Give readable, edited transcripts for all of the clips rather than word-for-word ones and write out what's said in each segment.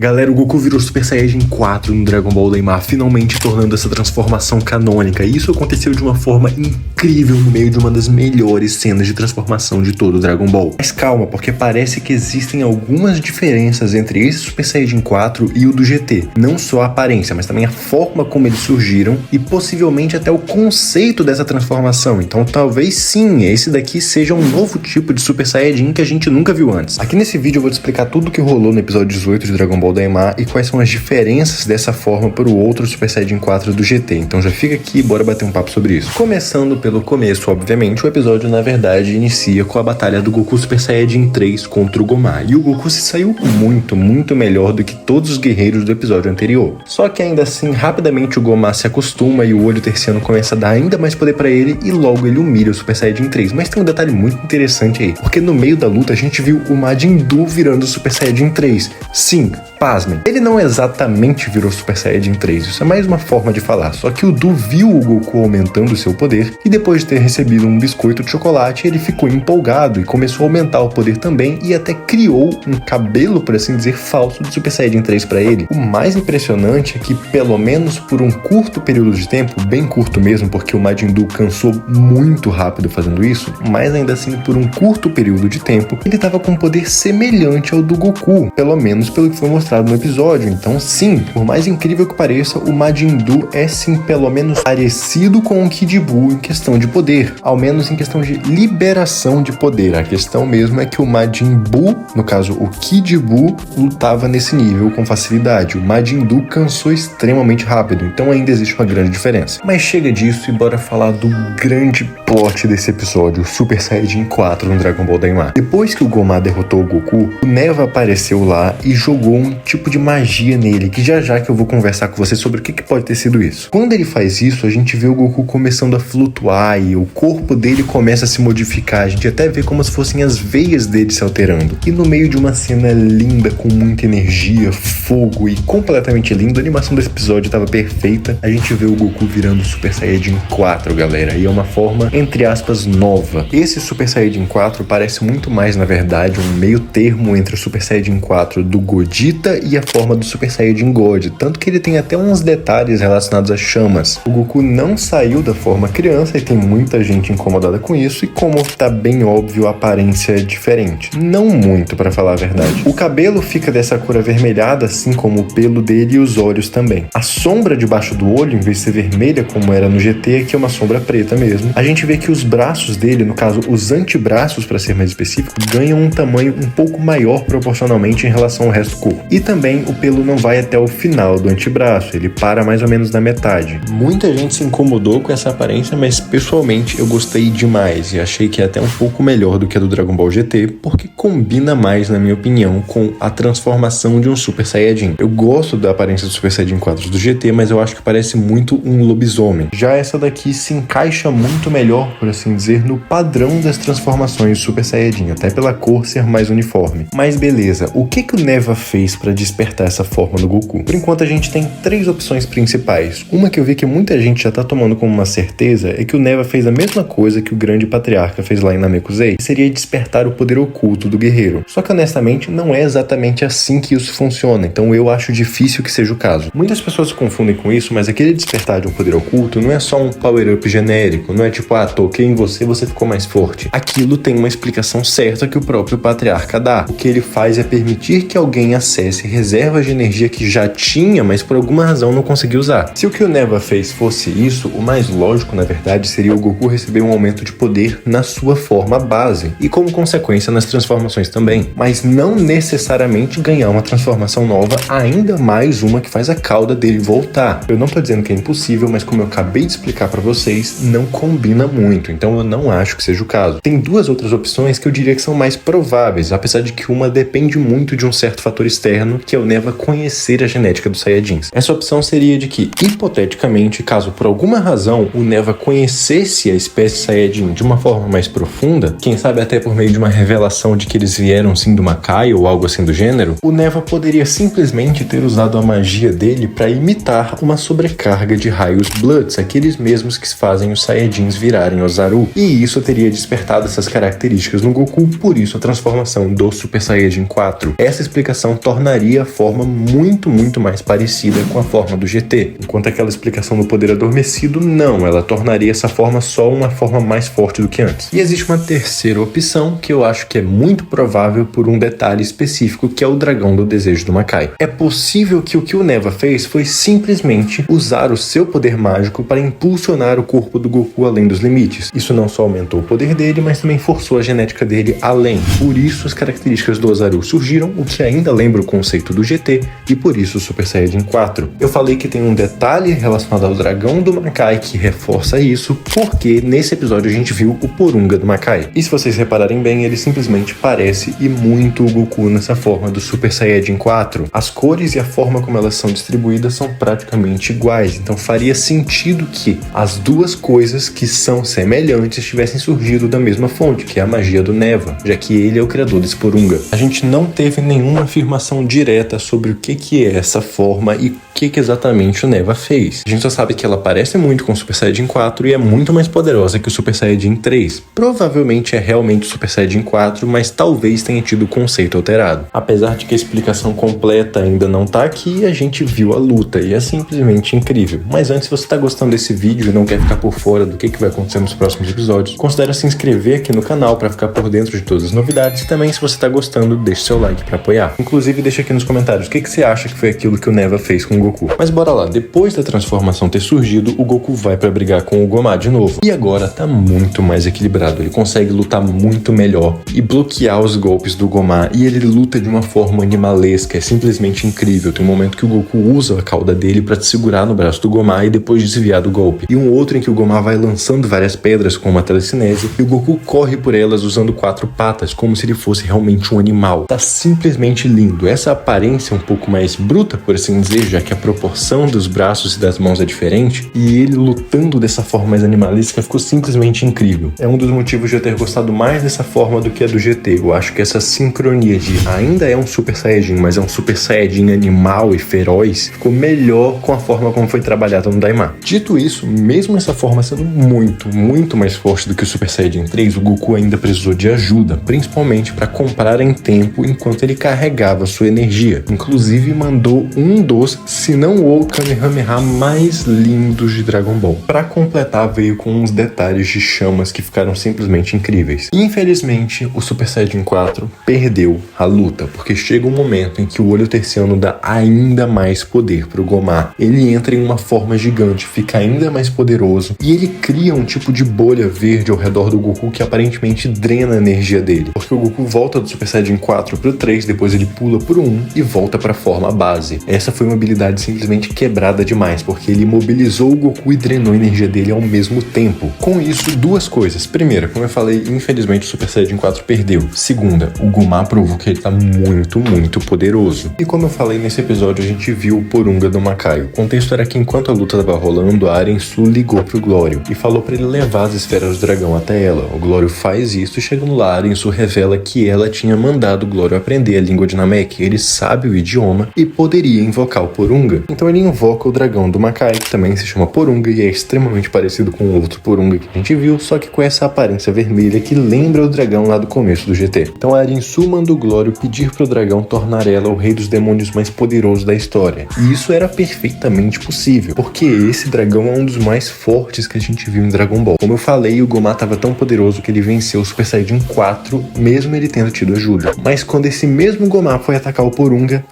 Galera, o Goku virou Super Saiyajin 4 no Dragon Ball Daima, finalmente tornando essa transformação canônica. E isso aconteceu de uma forma incrível no meio de uma das melhores cenas de transformação de todo o Dragon Ball. Mas calma, porque parece que existem algumas diferenças entre esse Super Saiyajin 4 e o do GT. Não só a aparência, mas também a forma como eles surgiram e possivelmente até o conceito dessa transformação. Então talvez sim, esse daqui seja um novo tipo de Super Saiyajin que a gente nunca viu antes. Aqui nesse vídeo eu vou te explicar tudo o que rolou no episódio 18 de Dragon Ball Daima e quais são as diferenças dessa forma para o outro Super Saiyajin 4 do GT. Então já fica aqui e bora bater um papo sobre isso. Começando pelo começo, obviamente, o episódio na verdade inicia com a batalha do Goku Super Saiyajin 3 contra o Gomar. E o Goku se saiu muito melhor do que todos os guerreiros do episódio anterior. Só que ainda assim, rapidamente o Gomar se acostuma e o olho terciano começa a dar ainda mais poder para ele e logo ele humilha o Super Saiyajin 3. Mas tem um detalhe muito interessante aí, porque no meio da luta a gente viu o Majin Buu virando o Super Saiyajin 3. Sim, pasmem, ele não exatamente virou Super Saiyajin 3, isso é mais uma forma de falar, só que o Du viu o Goku aumentando seu poder e depois de ter recebido um biscoito de chocolate, ele ficou empolgado e começou a aumentar o poder também e até criou um cabelo, por assim dizer, falso de Super Saiyajin 3 para ele. O mais impressionante é que, pelo menos por um curto período de tempo, bem curto mesmo, porque o Majin Buu cansou muito rápido fazendo isso, mas ainda assim por um curto período de tempo, ele estava com um poder semelhante ao do Goku, pelo menos pelo que foi mostrado no episódio. Então sim, por mais incrível que pareça, o Majin Buu é sim pelo menos parecido com o Kid Buu em questão de poder, ao menos em questão de liberação de poder. A questão mesmo é que o Majin Buu, no caso o Kid Buu, lutava nesse nível com facilidade. O Majin Buu cansou extremamente rápido, então ainda existe uma grande diferença. Mas chega disso e bora falar do grande plot desse episódio, o Super Saiyajin 4 no Dragon Ball Daima. Depois que o Gomar derrotou o Goku, o Neva apareceu lá e jogou um tipo de magia nele, que já que eu vou conversar com você sobre o que pode ter sido isso. Quando ele faz isso, a gente vê o Goku começando a flutuar e o corpo dele começa a se modificar, a gente até vê como se fossem as veias dele se alterando. E no meio de uma cena linda, com muita energia, fogo e completamente lindo, a animação desse episódio estava perfeita, a gente vê o Goku virando Super Saiyajin 4, galera, e é uma forma, entre aspas, nova. Esse Super Saiyajin 4 parece muito mais, na verdade, um meio termo entre o Super Saiyajin 4 do Godita e a forma do Super Saiyajin God, tanto que ele tem até uns detalhes relacionados a chamas. O Goku não saiu da forma criança e tem muita gente incomodada com isso, e como tá bem óbvio, a aparência é diferente. Não muito, pra falar a verdade. O cabelo fica dessa cor avermelhada, assim como o pelo dele e os olhos também. A sombra debaixo do olho, em vez de ser vermelha como era no GT, aqui é uma sombra preta mesmo. A gente vê que os braços dele, no caso os antebraços para ser mais específico, ganham um tamanho um pouco maior proporcionalmente em relação ao resto do corpo. E também o pelo não vai até o final do antebraço, ele para mais ou menos na metade. Muita gente se incomodou com essa aparência, mas pessoalmente eu gostei demais e achei que é até um pouco melhor do que a do Dragon Ball GT, porque combina mais, na minha opinião, com a transformação de um Super Saiyajin. Eu gosto da aparência do Super Saiyajin 4 do GT, mas eu acho que parece muito um lobisomem. Já essa daqui se encaixa muito melhor, por assim dizer, no padrão das transformações do Super Saiyajin, até pela cor ser mais uniforme. Mas beleza, o que o Neva fez para despertar essa forma no Goku? Por enquanto a gente tem três opções principais. Uma que eu vi que muita gente já tá tomando como uma certeza é que o Neva fez a mesma coisa que o grande patriarca fez lá em Namekusei, que seria despertar o poder oculto do guerreiro. Só que honestamente não é exatamente assim que isso funciona, então eu acho difícil que seja o caso. Muitas pessoas se confundem com isso, mas aquele despertar de um poder oculto não é só um power-up genérico, não é tipo, toquei em você, você ficou mais forte. Aquilo tem uma explicação certa que o próprio patriarca dá. O que ele faz é permitir que alguém acesse reservas de energia que já tinha, mas por alguma razão não conseguiu usar. Se o que o Neva fez fosse isso, o mais lógico, na verdade, seria o Goku receber um aumento de poder na sua forma base, e como consequência nas transformações também, mas não necessariamente ganhar uma transformação nova, ainda mais uma que faz a cauda dele voltar. Eu não tô dizendo que é impossível, mas como eu acabei de explicar pra vocês, não combina muito, então eu não acho que seja o caso. Tem duas outras opções que eu diria que são mais prováveis, apesar de que uma depende muito de um certo fator externo, que é o Neva conhecer a genética dos Saiyajins. Essa opção seria de que, hipoteticamente, caso por alguma razão o Neva conhecesse a espécie Saiyajin de uma forma mais profunda, quem sabe até por meio de uma revelação de que eles vieram sim do Makai ou algo assim do gênero, o Neva poderia simplesmente ter usado a magia dele para imitar uma sobrecarga de raios Bloods, aqueles mesmos que fazem os Saiyajins virarem Ozaru, e isso teria despertado essas características no Goku, por isso a transformação do Super Saiyajin 4. Essa explicação torna tornaria a forma muito mais parecida com a forma do GT. Enquanto aquela explicação do poder adormecido, não, ela tornaria essa forma só uma forma mais forte do que antes. E existe uma terceira opção que eu acho que é muito provável por um detalhe específico, que é o dragão do desejo do Makai. É possível que o Neva fez foi simplesmente usar o seu poder mágico para impulsionar o corpo do Goku além dos limites. Isso não só aumentou o poder dele, mas também forçou a genética dele além. Por isso as características do Ozaru surgiram, o que ainda lembra o conceito do GT, e por isso o Super Saiyajin 4. Eu falei que tem um detalhe relacionado ao dragão do Makai que reforça isso, porque nesse episódio a gente viu o Porunga do Makai. E se vocês repararem bem, ele simplesmente parece e muito o Goku nessa forma do Super Saiyajin 4. As cores e a forma como elas são distribuídas são praticamente iguais, então faria sentido que as duas coisas que são semelhantes tivessem surgido da mesma fonte, que é a magia do Neva, já que ele é o criador desse Porunga. A gente não teve nenhuma afirmação direta sobre o que é essa forma e o que exatamente o Neva fez. A gente só sabe que ela parece muito com o Super Saiyajin 4 e é muito mais poderosa que o Super Saiyajin 3. Provavelmente é realmente o Super Saiyajin 4, mas talvez tenha tido o conceito alterado. Apesar de que a explicação completa ainda não tá aqui, a gente viu a luta e é simplesmente incrível. Mas antes, se você tá gostando desse vídeo e não quer ficar por fora do que vai acontecer nos próximos episódios, considere se inscrever aqui no canal para ficar por dentro de todas as novidades, e também, se você tá gostando, deixe seu like para apoiar. Inclusive, deixa aqui nos comentários o que você acha que foi aquilo que o Neva fez com o Goku. Mas bora lá, depois da transformação ter surgido, o Goku vai para brigar com o Gomá de novo. E agora tá muito mais equilibrado, ele consegue lutar muito melhor e bloquear os golpes do Gomá, e ele luta de uma forma animalesca, é simplesmente incrível. Tem um momento que o Goku usa a cauda dele para te segurar no braço do Gomá e depois desviar do golpe. E um outro em que o Gomá vai lançando várias pedras com uma telecinese e o Goku corre por elas usando 4 patas, como se ele fosse realmente um animal. Tá simplesmente lindo. Essa aparência um pouco mais bruta, por assim dizer, já que a proporção dos braços e das mãos é diferente, e ele lutando dessa forma mais animalística ficou simplesmente incrível. É um dos motivos de eu ter gostado mais dessa forma do que a do GT. Eu acho que essa sincronia de ainda é um Super Saiyajin, mas é um Super Saiyajin animal e feroz, ficou melhor com a forma como foi trabalhada no Daima. Dito isso, mesmo essa forma sendo muito mais forte do que o Super Saiyajin 3, o Goku ainda precisou de ajuda, principalmente para comprar em tempo enquanto ele carregava sua energia. Inclusive mandou um dos, se não o Kamehameha mais lindos de Dragon Ball. Para completar, veio com uns detalhes de chamas que ficaram simplesmente incríveis. Infelizmente, o Super Saiyajin 4 perdeu a luta, porque chega um momento em que o olho terciano dá ainda mais poder pro Gomá. Ele entra em uma forma gigante, fica ainda mais poderoso, e ele cria um tipo de bolha verde ao redor do Goku que aparentemente drena a energia dele, porque o Goku volta do Super Saiyajin 4 pro 3, depois ele pula pro 1 e volta pra forma base. Essa foi uma habilidade simplesmente quebrada demais, porque ele imobilizou o Goku e drenou a energia dele ao mesmo tempo. Com isso, duas coisas. Primeira, como eu falei, infelizmente o Super Saiyajin 4 perdeu. Segunda, o Gomá provou que ele tá muito poderoso. E como eu falei nesse episódio, a gente viu o Porunga do Makai. O contexto era que enquanto a luta tava rolando, a Arensu ligou pro Glório e falou pra ele levar as esferas do dragão até ela. O Glório faz isso e chegando lá, a Arensu revela que ela tinha mandado o Glório aprender a língua de Namek. Ele sabe o idioma e poderia invocar o Porunga. Então ele invoca o dragão do Makai, que também se chama Porunga e é extremamente parecido com o outro Porunga que a gente viu, só que com essa aparência vermelha que lembra o dragão lá do começo do GT. Então a Arensu manda o Glório pedir pro dragão tornar ela o rei dos demônios mais poderoso da história. E isso era perfeitamente possível, porque esse dragão é um dos mais fortes que a gente viu em Dragon Ball. Como eu falei, o Gomá estava tão poderoso que ele venceu o Super Saiyajin 4, mesmo ele tendo tido ajuda. Mas quando esse mesmo Gomá foi atacar o Porunga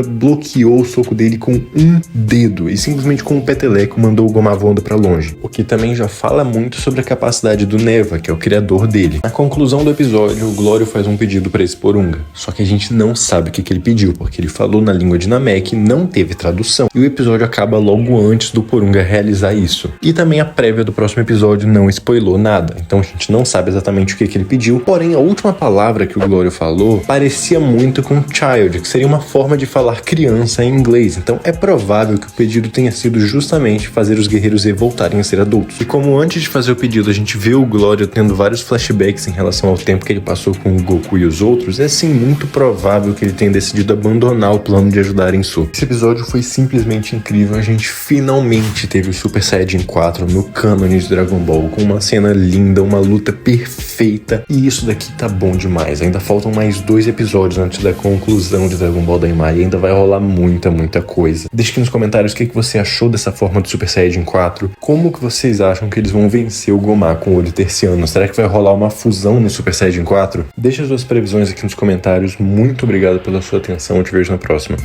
bloqueou o soco dele com um dedo e simplesmente com um peteleco mandou o Gomá voando pra longe. O que também já fala muito sobre a capacidade do Neva, que é o criador dele. Na conclusão do episódio, o Glório faz um pedido pra esse Porunga. Só que a gente não sabe o que ele pediu, porque ele falou na língua de Namek, não teve tradução. E o episódio acaba logo antes do Porunga realizar isso. E também a prévia do próximo episódio não spoilou nada, então a gente não sabe exatamente o que ele pediu. Porém, a última palavra que o Glório falou parecia muito com child, que seria uma forma de falar criança em inglês. Então é provável que o pedido tenha sido justamente fazer os guerreiros Z voltarem a ser adultos. E como antes de fazer o pedido a gente vê o Glório tendo vários flashbacks em relação ao tempo que ele passou com o Goku e os outros, é sim muito provável que ele tenha decidido abandonar o plano de ajudar em Su. Esse episódio foi simplesmente incrível, a gente finalmente teve o Super Saiyajin 4 no cânone de Dragon Ball, com uma cena linda, uma luta perfeita, e isso daqui tá bom demais. Ainda faltam mais 2 episódios antes da conclusão de Dragon Ball Daima. transformar, e ainda vai rolar muita coisa. Deixa aqui nos comentários o que você achou dessa forma do Super Saiyajin 4, como que vocês acham que eles vão vencer o Gomaku com o olho terciano, será que vai rolar uma fusão no Super Saiyajin 4? Deixa as suas previsões aqui nos comentários, muito obrigado pela sua atenção, eu te vejo na próxima.